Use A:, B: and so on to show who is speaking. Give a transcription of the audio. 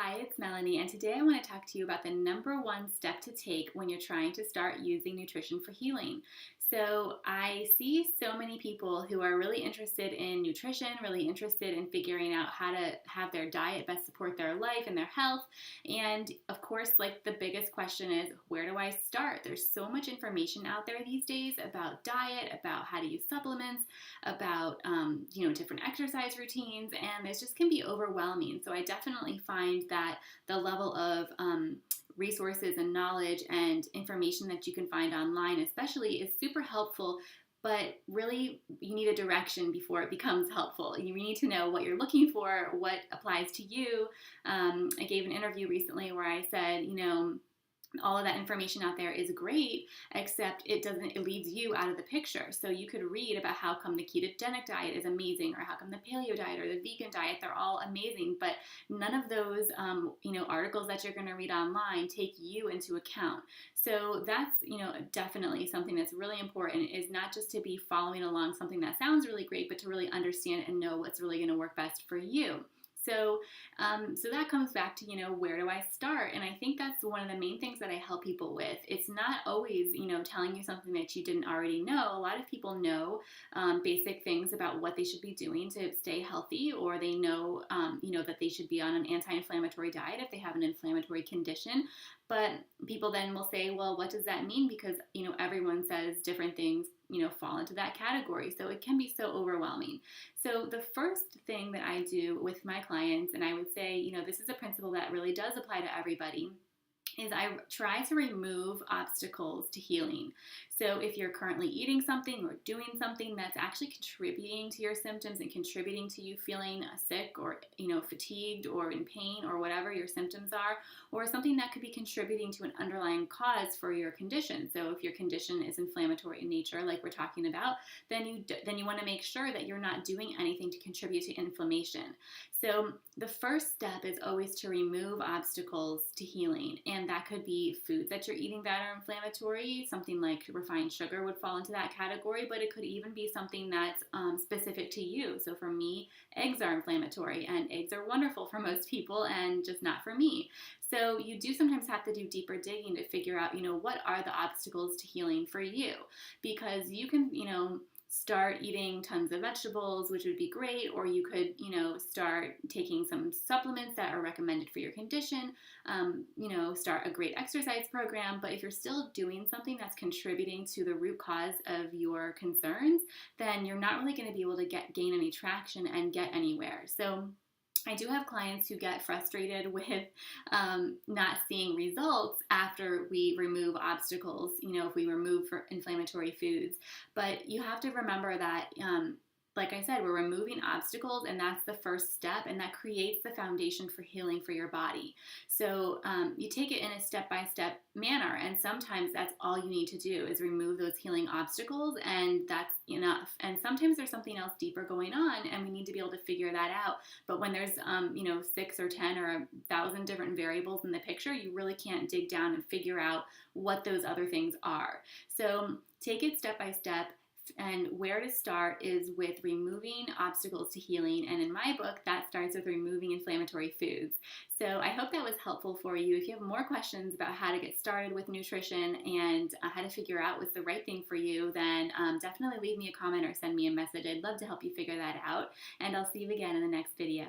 A: Hi, it's Melanie, and today I want to talk to you about the number one step to take when you're trying to start using nutrition for healing. So, I see so many people who are really interested in nutrition, really interested in figuring out how to have their diet best support their life and their health. And of course, like the biggest question is, where do I start? There's so much information out there these days about diet, about how to use supplements, about different exercise routines, and this just can be overwhelming. So I definitely find that the level of resources and knowledge and information that you can find online especially is super helpful, but really you need a direction before it becomes helpful. You need to know what you're looking for, what applies to you. I gave an interview recently where I said, all of that information out there is great, except it leaves you out of the picture. So you could read about how come the ketogenic diet is amazing, or how come the paleo diet or the vegan diet, they're all amazing, but none of those articles that you're going to read online take you into account. So that's definitely something that's really important, is not just to be following along something that sounds really great, but to really understand and know what's really going to work best for you. So that comes back to, where do I start? And I think that's one of the main things that I help people with. It's not always, telling you something that you didn't already know. A lot of people know basic things about what they should be doing to stay healthy, or they know, that they should be on an anti-inflammatory diet if they have an inflammatory condition. But people then will say, well, what does that mean? Because, everyone says different things, fall into that category. So it can be so overwhelming. So the first thing that I do with my clients, and I would say, this is a principle that really does apply to everybody, is I try to remove obstacles to healing. So if you're currently eating something or doing something that's actually contributing to your symptoms and contributing to you feeling sick or fatigued or in pain or whatever your symptoms are, or something that could be contributing to an underlying cause for your condition. So if your condition is inflammatory in nature, like we're talking about, then you want to make sure that you're not doing anything to contribute to inflammation. So the first step is always to remove obstacles to healing, and that could be foods that you're eating that are inflammatory. Something like refined sugar would fall into that category, but it could even be something that's specific to you. So for me, eggs are inflammatory, and eggs are wonderful for most people and just not for me. So you do sometimes have to do deeper digging to figure out, what are the obstacles to healing for you? Because you can, start eating tons of vegetables, which would be great, or you could, start taking some supplements that are recommended for your condition, start a great exercise program. But if you're still doing something that's contributing to the root cause of your concerns, then you're not really going to be able to gain any traction and get anywhere. So I do have clients who get frustrated with not seeing results after we remove obstacles, if we remove inflammatory foods. But you have to remember that, like I said, we're removing obstacles, and that's the first step, and that creates the foundation for healing for your body. So you take it in a step-by-step manner, and sometimes that's all you need to do is remove those healing obstacles, and that's enough. And sometimes there's something else deeper going on, and we need to be able to figure that out. But when there's 6 or 10 or 1,000 different variables in the picture, you really can't dig down and figure out what those other things are. So take it step by step. And where to start is with removing obstacles to healing. And in my book, that starts with removing inflammatory foods. So I hope that was helpful for you. If you have more questions about how to get started with nutrition and how to figure out what's the right thing for you, then definitely leave me a comment or send me a message. I'd love to help you figure that out. And I'll see you again in the next video.